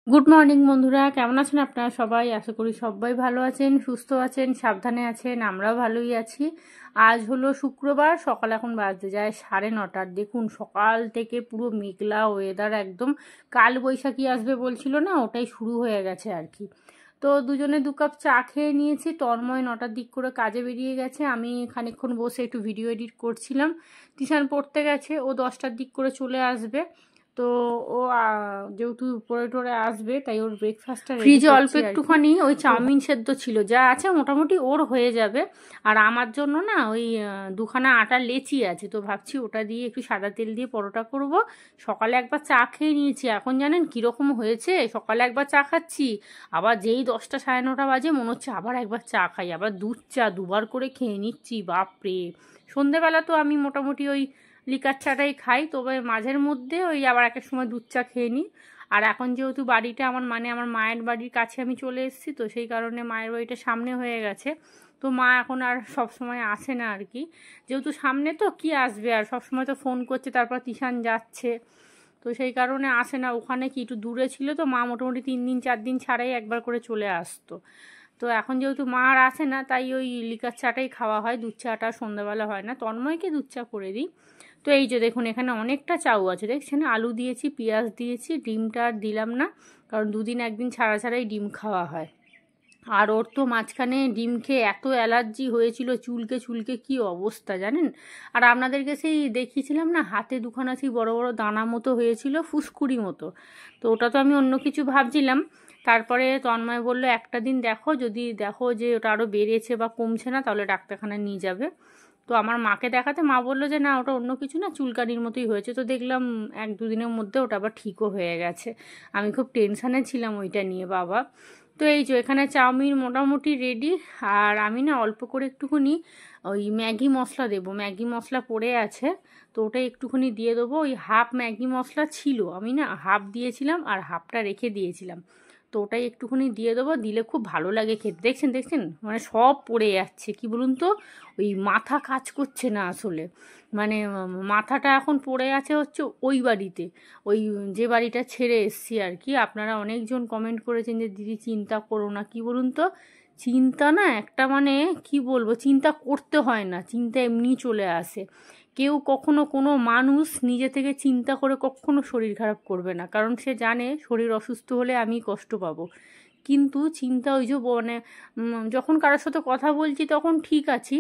Good morning বন্ধুরা, কেমন আছেন আপনারা সবাই? আশা করি সবাই ভালো আছেন, সুস্থ আছেন, সাবধানে আছেন। আমরাও ভালোই আছি। আজ হলো শুক্রবার, সকাল এখন বাজতে যায় 9:30। দেখুন সকাল থেকে পুরো মেঘলা ওয়েদার, একদম কাল বৈশাখী আসবে বলছিল না, ওটাই শুরু হয়ে গেছে আর কি। তো দুজনে 2 কাপ চা খেয়ে নিয়েছি। তন্ময় 9টার দিক করে কাজে বেরিয়ে গেছে, আমি খানিকক্ষণ বসে একটু ভিডিও এডিট করছিলাম। টিউশন পড়তে গেছে, ও 10টার দিক করে চলে আসবে। তো ও যেহেতু উপরে টোরে আসবে, তাই ওর ব্রেকফাস্টটা ফ্রিজে অল্প একটুখানি ওই চাউমিন সেদ্ধ ছিল, যা আছে মোটামুটি ওর হয়ে যাবে। আর আমার জন্য না ওই 2খানা আটার লেচি আছে, তো ভাবছি ওটা দিয়ে একটু সাদা তেল দিয়ে পরোটা করব। সকালে একবার চা খেয়ে নিয়েছি, এখন জানেন কীরকম হয়েছে, সকালে একবার চা খাচ্ছি, আবার যেই 10টা 9:30 বাজে মনে হচ্ছে আবার একবার চা খাই, আবার দুধ চা দুবার করে খেয়ে নিচ্ছি। বাপরে! সন্ধেবেলা তো আমি মোটামুটি ওই লিকার চাটাই খাই, তবে মাঝের মধ্যে ওই আবার এক সময় দুধ চা খেয়ে নিই। আর এখন যেহেতু বাড়িটা আমার আমার মায়ের বাড়ির কাছে আমি চলে এসেছি, তো সেই কারণে মায়ের বাড়িটা সামনে হয়ে গেছে। তো মা এখন আর সব সময় আসে না আর কি, যেহেতু সামনে তো কি আসবে আর, সব সময় তো ফোন করছে, তারপর তিশান যাচ্ছে, তো সেই কারণে আসে না। ওখানে কি একটু দূরে ছিল, তো মা মোটামুটি 3 দিন 4 দিন ছাড়াই একবার করে চলে আসতো। তো এখন যেহেতু মা আর আসে না, তাই ওই লিকার চাটাই খাওয়া হয়, দুধ চাটা সন্ধ্যাবেলা হয় না, তন্ময়কে দুধ চা করে দিই। তো এই যে দেখুন এখানে অনেকটা চাউ আছে, দেখছেন? আলু দিয়েছি, পেঁয়াজ দিয়েছি, ডিমটা আর দিলাম না, কারণ 2 দিন 1 দিন ছাড়া ছাড়াই ডিম খাওয়া হয়। আর ওর তো মাঝখানে ডিম খেয়ে এত অ্যালার্জি হয়েছিল, চুলকে চুলকে কি অবস্থা জানেন। আর আপনাদেরকে সেই দেখিয়েছিলাম না, হাতে 2খানা সেই বড় বড় দানা মতো হয়েছিল, ফুসকুড়ি মতো। তো ওটা তো আমি অন্য কিছু ভাবছিলাম। তারপরে তন্ময় বলল একটা দিন দেখো, যদি দেখো যে ওটা আরও বেড়েছে বা কমছে না, তাহলে ডাক্তারখানায় নিয়ে যাবে। তো আমার মাকে দেখাতে মা বললো যে না, ওটা অন্য কিছু না, চুলকানির মতোই হয়েছে। তো দেখলাম 1-2 দিনের মধ্যে ওটা আবার ঠিকও হয়ে গেছে। আমি খুব টেনশানে ছিলাম ওইটা নিয়ে বাবা। তো এই যে এখানে চাউমিন মোটামুটি রেডি। আর আমি না অল্প করে একটুখানি ওই ম্যাগি মশলা দেবো, ম্যাগি মশলা পড়ে আছে, তো ওটা একটুখানি দিয়ে দেবো। ওই হাফ ম্যাগি মশলা ছিল, আমি না হাফ দিয়েছিলাম আর হাফটা রেখে দিয়েছিলাম, তো ওটাই একটুখানি দিয়ে দেবো, দিলে খুব ভালো লাগে খেতে। দেখছেন দেখছেন, মানে সব পড়ে যাচ্ছে, কি বলুন তো, ওই মাথা কাজ করছে না আসলে, মানে মাথাটা এখন পড়ে আছে হচ্ছে ওই বাড়িতে, ওই যে বাড়িটা ছেড়ে এসছি আর কি। আপনারা অনেকজন কমেন্ট করেছেন যে দিদি চিন্তা করো না, কি বলুন তো, চিন্তা না একটা মানে কি বলবো, চিন্তা করতে হয় না, চিন্তা এমনি চলে আসে। কেউ কখনো কোনো মানুষ নিজে থেকে চিন্তা করে কখনো শরীর খারাপ করবে না, কারণ সে জানে শরীর অসুস্থ হলে আমি কষ্ট পাবো। কিন্তু চিন্তা ওই যে মানে যখন কারোর সাথে কথা বলছি তখন ঠিক আছি,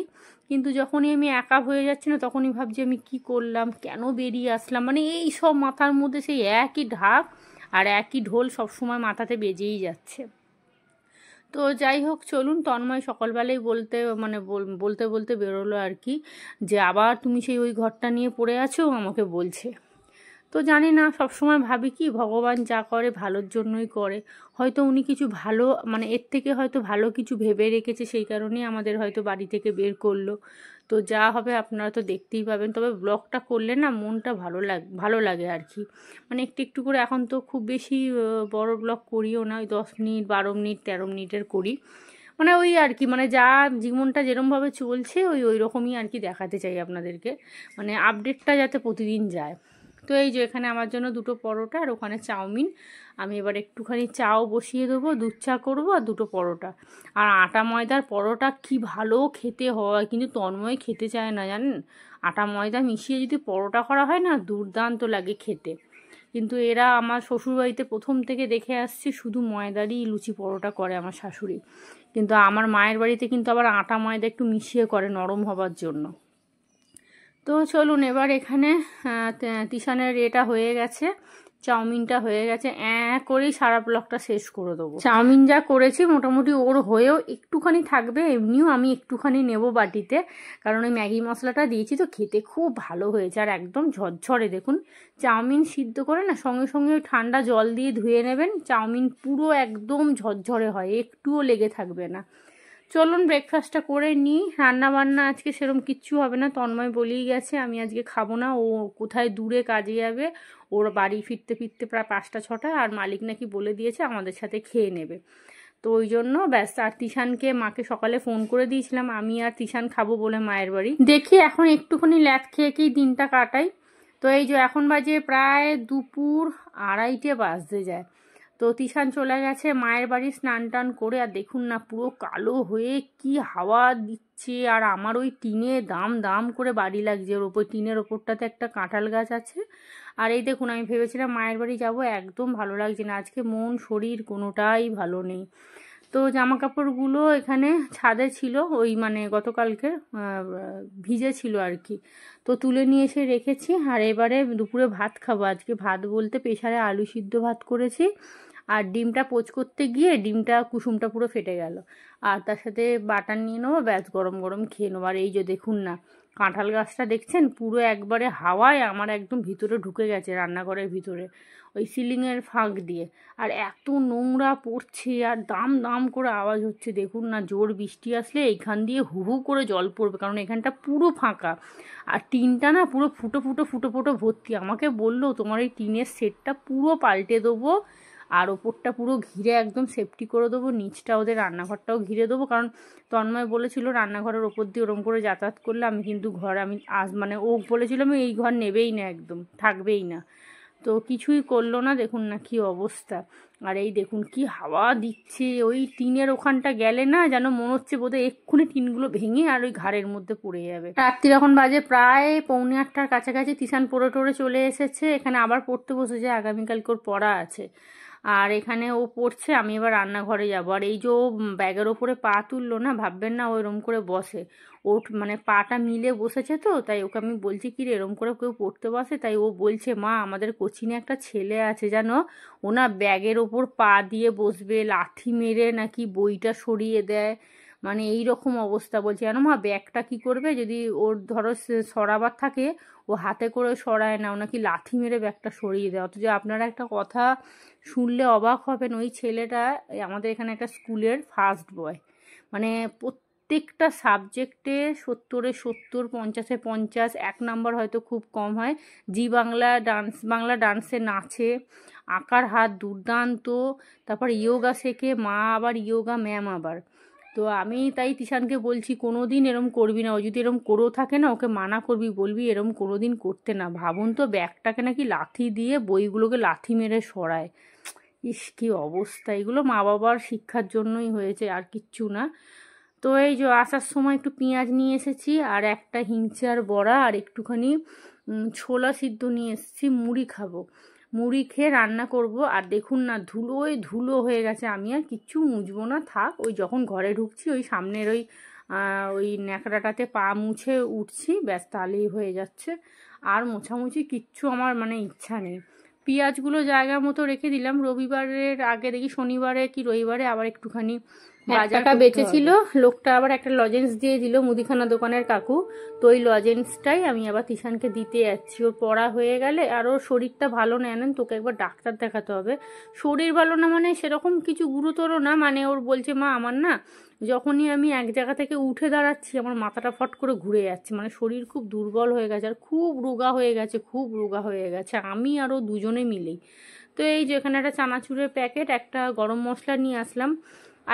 কিন্তু যখনই আমি একা হয়ে যাচ্ছি না, তখনই ভাবছি আমি কি করলাম, কেন বেরিয়ে আসলাম, মানে এই সব মাথার মধ্যে সেই একই ঢাক আর একই ঢোল সবসময় মাথাতে বেজেই যাচ্ছে। তো যাই হোক, চলুন। তন্ময় সকালবেলাই বলতে বলতে বেরোলো আর কি, যে আবার তুমি সেই ওই ঘরটা নিয়ে পড়ে আছো, আমাকে বলছে। তো জানি না, সবসময় ভাবি কি ভগবান যা করে ভালোর জন্যই করে, হয়তো উনি কিছু ভালো মানে এর থেকে হয়তো ভালো কিছু ভেবে রেখেছে, সেই কারণেই আমাদের হয়তো বাড়ি থেকে বের করলো। তো যা হবে আপনারা তো দেখতেই পাবেন, তবে ব্লগটা করলে না মনটা ভালো লাগে আর কি, মানে একটু একটু করে। এখন তো খুব বেশি বড় ব্লগ করিও না, ওই 10 মিনিট 12 মিনিট 13 মিনিটের করি, মানে ওই আর কি, মানে যা জীবনটা যেরমভাবে চলছে ওই রকমই আর কি দেখাতে চাই আপনাদেরকে, মানে আপডেটটা যাতে প্রতিদিন যায়। তো এই যে এখানে আমার জন্য 2টো পরোটা আর ওখানে চাউমিন। আমি এবার একটুখানি চাও বসিয়ে দেবো, দুধ চা করবো আর 2টো পরোটা। আর আটা ময়দার পরোটা কি ভালো খেতে হয়, কিন্তু তন্ময় খেতে চায় না জানেন। আটা ময়দা মিশিয়ে যদি পরোটা করা হয় না, দুর্দান্ত লাগে খেতে। কিন্তু এরা আমার শ্বশুরবাড়িতে প্রথম থেকে দেখে আসছি শুধু ময়দারই লুচি পরোটা করে আমার শাশুড়ি, কিন্তু আমার মায়ের বাড়িতে কিন্তু আবার আটা ময়দা একটু মিশিয়ে করে নরম হবার জন্য। তো চলুন, এবার এখানে তিশানের এটা হয়ে গেছে, চাউমিনটা হয়ে গেছে, করেই সারা ব্লগটা শেষ করে দেবো। চাউমিন যা করেছি মোটামুটি ওর হয়েও একটুখানি থাকবে, এমনিও আমি একটুখানি নেব বাটিতে, কারণ ওই ম্যাগি মশলাটা দিয়েছি তো, খেতে খুব ভালো হয়েছে আর একদম ঝরঝরে। দেখুন চাউমিন সিদ্ধ করে না সঙ্গে সঙ্গে ওই ঠান্ডা জল দিয়ে ধুয়ে নেবেন, চাউমিন পুরো একদম ঝরঝরে হয়, একটুও লেগে থাকবে না। চলুন ব্রেকফাস্টটা করে নিই। রান্না বান্না আজকে সেরকম কিচ্ছু হবে না, তন্ময় বলেই গেছে আমি আজকে খাবো না, ও কোথায় দূরে কাজে যাবে, ওর বাড়ি ফিরতে ফিরতে প্রায় 5টা 6টা, আর মালিক নাকি বলে দিয়েছে আমাদের সাথে খেয়ে নেবে। তো ওই জন্য ব্যস্ত। আর তিশানকে মাকে সকালে ফোন করে দিয়েছিলাম, আমি আর তিশান খাবো বলে মায়ের বাড়ি। দেখি এখন একটুখানি ল্যাদ খেয়ে খেয়েই দিনটা কাটাই। তো এই যে এখন বাজে প্রায় দুপুর 2:30 বাজতে যায়। তো তিশান চলে গেছে মায়ের বাড়ি স্নান টান করে, আর দেখুন না পুরো কালো হয়ে কি হাওয়া দিচ্ছে, আর আমার ওই টিনে দাম দাম করে বাড়ি লাগছে, ওর ওপর টিনের ওপরটাতে একটা কাঁঠাল গাছ আছে। আর এই দেখুন আমি ভেবেছিলাম মায়ের বাড়ি যাব, একদম ভালো লাগছে না, আজকে মন শরীর কোনোটাই ভালো নেই। তো জামা কাপড়গুলো এখানে ছাদে ছিল, ওই মানে গতকালকে ভিজে ছিল আর কি, তো তুলে নিয়ে এসে রেখেছি। আর এবারে দুপুরে ভাত খাবো, আজকে ভাত বলতে প্রেসারে আলু সিদ্ধ ভাত করেছি, আর ডিমটা পোচ করতে গিয়ে ডিমটা কুসুমটা পুরো ফেটে গেল, আর তার সাথে বাটার নিয়ে নেবো, ব্যাস গরম গরম খেয়ে নেবো। আর এই যে দেখুন না কাঁঠাল গাছটা দেখছেন পুরো একবারে হাওয়ায় আমার একদম ভিতরে ঢুকে গেছে, রান্নাঘরের ভিতরে ওই সিলিংয়ের ফাঁক দিয়ে, আর এত নোংরা পড়ছে আর দাম দাম করে আওয়াজ হচ্ছে। দেখুন না জোর বৃষ্টি আসলে এইখান দিয়ে হু হু করে জল পড়বে, কারণ এখানটা পুরো ফাঁকা, আর টিনটা না পুরো ফুটো ফুটো ফুটো ফুটো ভর্তি। আমাকে বললো তোমার এই টিনের সেটটা পুরো পাল্টে দেবো, আর ওপরটা পুরো ঘিরে একদম সেফটি করে দেবো, নিচটা ওদের রান্নাঘরটাও ঘিরে দেবো, কারণ তন্ময় বলেছিল রান্নাঘরের ওপর দিয়ে ওরম করে যাতায়াত করলে আমি কিন্তু ঘর আমি মানে ও বলেছিল আমি এই ঘর নেবেই না, একদম থাকবেই না, তো কিছুই করলো না। দেখুন না কি অবস্থা, আর এই দেখুন কি হাওয়া দিচ্ছে, ওই টিনের ওখানটা গেলে না যেন মনে হচ্ছে বোধহয় এক্ষুনি টিনগুলো ভেঙে আর ওই ঘাড়ের মধ্যে পড়ে যাবে। রাত্রি এখন বাজে প্রায় 7:45 কাছাকাছি, তিশান পড়ে টড়ে চলে এসেছে, এখানে আবার পড়তে বসেছে, আগামীকালকে ওর পড়া আছে, আর এখানে ও পড়ছে, আমি এবার রান্নাঘরে যাবো। আর এই যে ও ব্যাগের ওপরে পা তুললো না, ভাববেন না ও এরম করে বসে, ওর মানে পাটা মিলে বসেছে, তো তাই ওকে আমি বলছি কি রে এরম করে কেউ পড়তে বসে, তাই ও বলছে মা আমাদের কোচিনে একটা ছেলে আছে জানো, ও না ব্যাগের ওপর পা দিয়ে বসবে, লাথি মেরে নাকি বইটা সরিয়ে দেয়, মানে এই রকম অবস্থা। বলছে জানো মা ব্যাগটা কি করবে যদি ওর ধরো সরাবার থাকে, ও হাতে করে সরায় না, ও নাকি লাথি মেরে ব্যাগটা সরিয়ে দেয়। অথচ আপনারা একটা কথা শুনলে অবাক হবেন, ওই ছেলেটা আমাদের এখানে একটা স্কুলের ফার্স্ট বয়, মানে প্রত্যেকটা সাবজেক্টে 70-এ 70, 50-এ 50, 1 নাম্বার হয়তো খুব কম হয়। জি বাংলা ডান্সে নাচে, আঁকার হাত দুর্দান্ত, তারপর ইয়োগা শেখে, মা আবার ইয়োগা ম্যাম আবার। তো আমি তাই তিশানকে বলছি কোনো দিন এরম করবি না, ও যদি এরম করেও থাকে না ওকে মানা করবি, বলবি এরম কোনো দিন করতে না। ভাবুন তো ব্যাগটাকে নাকি লাথি দিয়ে বইগুলোকে লাথি মেরে সরায়, ইস কী অবস্থা। এগুলো মা বাবার শিক্ষার জন্যই হয়েছে, আর কিচ্ছু না। তো এই যে আসার সময় একটু পেঁয়াজ নিয়ে এসেছি, আর একটা হিংচার বড়া, আর একটুখানি ছোলা সিদ্ধ নিয়ে এসেছি, মুড়ি খাবো, মুড়ি খেয়ে রান্না করব। আর দেখুন না ধুলোয় ধুলো হয়ে গেছে, আমি আর কিচ্ছু মুছবো না, থাক, ওই যখন ঘরে ঢুকছি ওই সামনের ওই ন্যাকড়াটাতে পা মুছে উঠছি, ব্যাস তাহলেই হয়ে যাচ্ছে, আর মোছামুছি কিচ্ছু আমার মানে ইচ্ছা নেই। পেঁয়াজগুলো জায়গা মতো রেখে দিলাম, রবিবারের আগে দেখি শনিবারে কি রবিবারে আবার একটুখানি বাজারটা বেঁচেছিল, লোকটা আবার একটা লজেন্স দিয়ে দিল মুদিখানা দোকানের কাকু, তো ওই লজেন্সটাই আমি আবার তিশানকে দিতে যাচ্ছি। ওর পড়া হয়ে গেলে, আর ওর শরীরটা ভালো নেন, তোকে একবার ডাক্তার দেখাতে হবে। শরীর ভালো না মানে সেরকম কিছু গুরুতর না, মানে ওর বলছে মা আমার না যখনই আমি এক জায়গা থেকে উঠে দাঁড়াচ্ছি আমার মাথাটা ফট করে ঘুরে যাচ্ছে, মানে শরীর খুব দুর্বল হয়ে গেছে, আর খুব রোগা হয়ে গেছে, খুব রোগা হয়ে গেছে, আমি আর ও দুজনে মিলেই। তো এই যে এখানে একটা চানাচুরের প্যাকেট, একটা গরম মশলা নিয়ে আসলাম।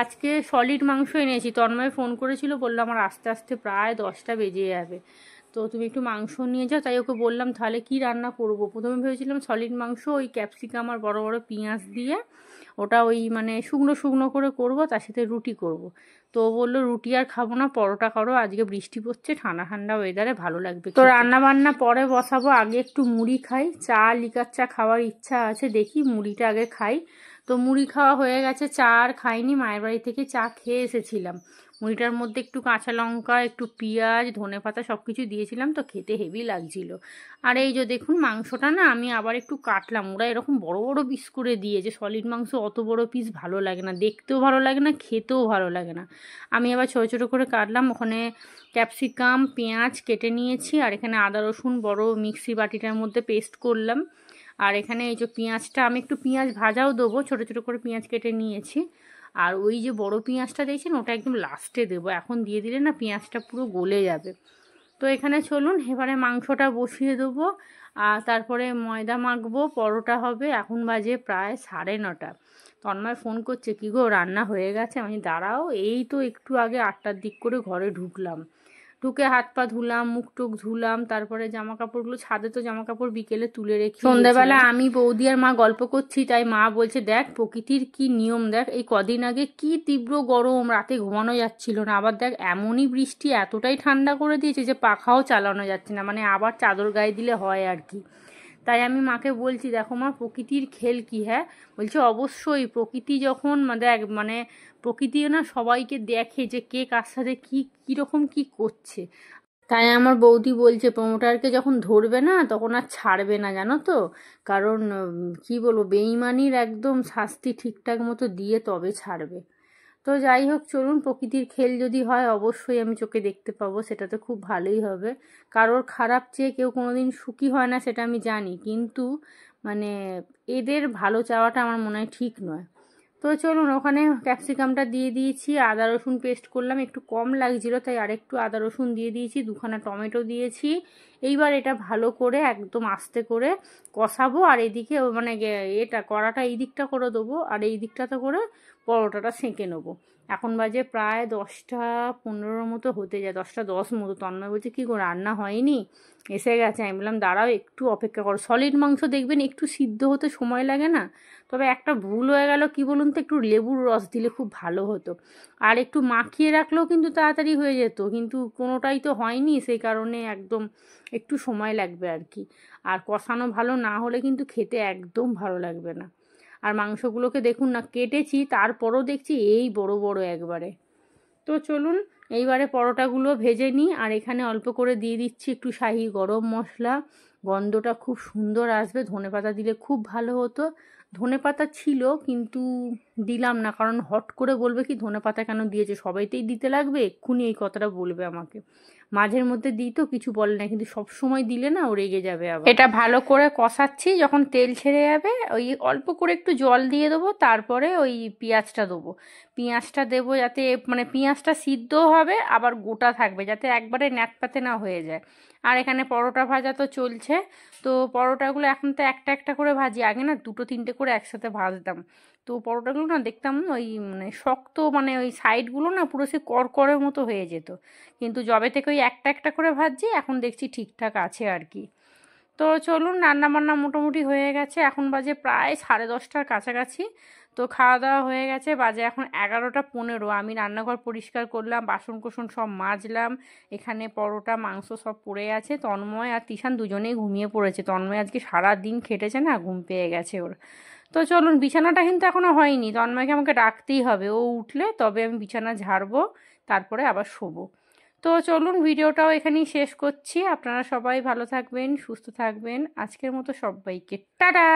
আজকে সলিড মাংস এনেছি, তন্ময় ফোন করেছিল, বললো আমার আস্তে আস্তে প্রায় 10টা বেজে যাবে, তো তুমি একটু মাংস নিয়ে যাও। তাই ওকে বললাম তাহলে কি রান্না করব। প্রথমে ভেবেছিলাম সলিড মাংস ওই ক্যাপসিকাম আর বড় বড় পেঁয়াজ দিয়ে ওটা ওই মানে শুকনো শুকনো করে করব, তার সাথে রুটি করব। তো বললো রুটি আর খাবো না, পরোটা করো, আজকে বৃষ্টি পড়ছে, ঠান্ডা ঠান্ডা ওয়েদারে ভালো লাগবে। তো রান্না বান্না পরে বসাবো, আগে একটু মুড়ি খাই, চা লিকার চা খাওয়ার ইচ্ছা আছে, দেখি মুড়িটা আগে খাই। তো মুড়ি খাওয়া হয়ে গেছে, চা আর খাইনি, মায়ের বাড়ি থেকে চা খেয়ে এসেছিলাম। মুড়িটার মধ্যে একটু কাঁচা লঙ্কা, একটু পেঁয়াজ, ধনেপাতা সব কিছু দিয়েছিলাম, তো খেতে হেভি লাগছিল। আর এই যে দেখুন মাংসটা না আমি আবার একটু কাটলাম, ওরা এরকম বড় বড় পিস করে দিয়েছে, সলিড মাংস অত বড় পিস ভালো লাগে না, দেখতেও ভালো লাগে না, খেতেও ভালো লাগে না। আমি আবার ছোটো ছোটো করে কাটলাম, ওখানে ক্যাপসিকাম পেঁয়াজ কেটে নিয়েছি, আর এখানে আদা রসুন বড় মিক্সি বাটিটার মধ্যে পেস্ট করলাম। আর এখানে এই যে পেঁয়াজটা আমি একটু পেঁয়াজ ভাজাও দেবো, ছোটো ছোটো করে পেঁয়াজ কেটে নিয়েছি। আর ওই যে বড় পেঁয়াজটা দিয়েছেন ওটা একদম লাস্টে দেবো, এখন দিয়ে দিলে না পেঁয়াজটা পুরো গলে যাবে। তো এখানে চলুন এবারে মাংসটা বসিয়ে দেবো, আর তারপরে ময়দা মাখবো, পরোটা হবে। এখন বাজে প্রায় 9:30। তন্ময় ফোন করছে কি গো রান্না হয়ে গেছে, আমি দাঁড়াও এই তো একটু আগে 8টার দিক করে ঘরে ঢুকলাম। ঢুকে হাত পা ধুলাম, মুখ টুক ধুলাম, তারপরে জামা কাপড়গুলো ছাদে তো জামা কাপড় বিকেলে তুলে রেখে সন্ধ্যাবেলা আমি বৌদি আর মা গল্প করছি, তাই মা বলছে দেখ প্রকৃতির কি নিয়ম, দেখ এই কদিন আগে কি তীব্র গরম, রাতে ঘুমানো যাচ্ছিল না, আবার দেখ এমনই বৃষ্টি এতটাই ঠান্ডা করে দিয়েছে যে পাখাও চালানো যাচ্ছে না, মানে আবার চাদর গায়ে দিলে হয় আর কি। তাই আমি মাকে বলছি দেখো মা প্রকৃতির খেল কি। হ্যাঁ বলছে অবশ্যই, প্রকৃতি যখন দেখ মানে প্রকৃতিও না সবাইকে দেখে যে কে কার সাথে কীরকম কী করছে। তাই আমার বৌদি বলছে প্রমোটারকে যখন ধরবে না তখন আর ছাড়বে না, জানো তো, কারণ কি বলবো বেইমানির একদম শাস্তি ঠিকঠাক মতো দিয়ে তবে ছাড়বে। তো যাই হোক চলুন, প্রকৃতির খেল যদি হয় অবশ্যই আমি চোখে দেখতে পাবো, সেটা তো খুব ভালোই হবে। কারোর খারাপ চেয়ে কেউ কোনোদিন সুখী হয় না সেটা আমি জানি, কিন্তু মানে এদের ভালো চাওয়াটা আমার মনে হয় ঠিক নয়। তো চলুন, ওখানে ক্যাপসিকামটা দিয়ে দিয়েছি, আদা রসুন পেস্ট করলাম, একটু কম লাগছিল তাই আরেকটু আদা রসুন দিয়ে দিয়েছি, 2খানা টমেটো দিয়েছি। এইবার এটা ভালো করে একদম আস্তে করে কষাবো, আর এদিকে মানে এটা কড়াটা এই দিকটা করে দেবো আর এই দিকটাতে করে পরোটাটা সেঁকে নেবো। এখন বাজে প্রায় 10টা 15 মতো হতে যায়, 10টা 10 মতো। তন্ময় বলছে কী গো রান্না হয়নি, এসে গেছে। আমি বললাম দাঁড়াও একটু অপেক্ষা করো, সলিড মাংস দেখবেন একটু সিদ্ধ হতে সময় লাগে না। তবে একটা ভুল হয়ে গেল, কি বলুন তো, একটু লেবুর রস দিলে খুব ভালো হতো, আর একটু মাখিয়ে রাখলেও কিন্তু তাড়াতাড়ি হয়ে যেত, কিন্তু কোনোটাই তো হয়নি, সেই কারণে একদম একটু সময় লাগবে আর কি। আর কষানো ভালো না হলে কিন্তু খেতে একদম ভালো লাগবে না। আর মাংসগুলোকে দেখুন না কেটেছি, তারপরও দেখছি এই বড় বড় একবারে। তো চলুন এইবারে পরোটাগুলো ভেজে নিই, আর এখানে অল্প করে দিয়ে দিচ্ছি একটু শাহি গরম মশলা, গন্ধটা খুব সুন্দর আসবে। ধনেপাতা দিলে খুব ভালো হতো, ধনেপাতা ছিল কিন্তু দিলাম না, কারণ হট করে বলবে কি ধনেপাতা কেন দিয়েছে, সবাইতেই দিতে লাগবে, এক্ষুনি এই কথাটা বলবে আমাকে। মাঝের মধ্যে দিই তো কিছু বলে না, কিন্তু সব সময় দিলে না ও রেগে যাবে আবার। এটা ভালো করে কষাচ্ছি, যখন তেল ছেড়ে যাবে ওই অল্প করে একটু জল দিয়ে দেবো, তারপরে ওই পেঁয়াজটা দেবো। পেঁয়াজটা দেবো যাতে মানে পেঁয়াজটা সিদ্ধও হবে আবার গোটা থাকবে, যাতে একবারে ন্যাতপাতে না হয়ে যায়। আর এখানে পরোটা ভাজা তো চলছে, তো পরোটাগুলো এখন তো একটা একটা করে ভাজি, আগে না 2-3টে করে একসাথে ভাজতাম। তো পরোটাগুলো না দেখতাম ওই মানে শক্ত, মানে ওই সাইডগুলো না পুরো সে করকরের মতো হয়ে যেত, কিন্তু যবে থেকে ওই একটা একটা করে ভাজছি এখন দেখছি ঠিকঠাক আছে আর কি। তো চলুন, রান্নাবান্না মোটামুটি হয়ে গেছে, এখন বাজে প্রায় 10:30টার কাছাকাছি। তো খাওয়া দাওয়া হয়ে গেছে, বাজে এখন 11টা 15। আমি রান্নাঘর পরিষ্কার করলাম, বাসন কোসন সব মাজলাম, এখানে পরোটা মাংস সব পড়ে আছে। তন্ময় আর তিশান দুজনেই ঘুমিয়ে পড়েছে, তন্ময় আজকে সারা দিন খেটেছে না, ঘুম পেয়ে গেছে ওর। তো চলুন, বিছানাটা কিন্তু এখনও হয়নি, তন্ময়কে আমাকে ডাকতেই হবে, ও উঠলে তবে আমি বিছানা ঝাড়বো, তারপরে আবার শোবো। তো চলুন, ভিডিওটাও এখানেই শেষ করছি। আপনারা সবাই ভালো থাকবেন, সুস্থ থাকবেন। আজকের মতো সবাইকে টাটা।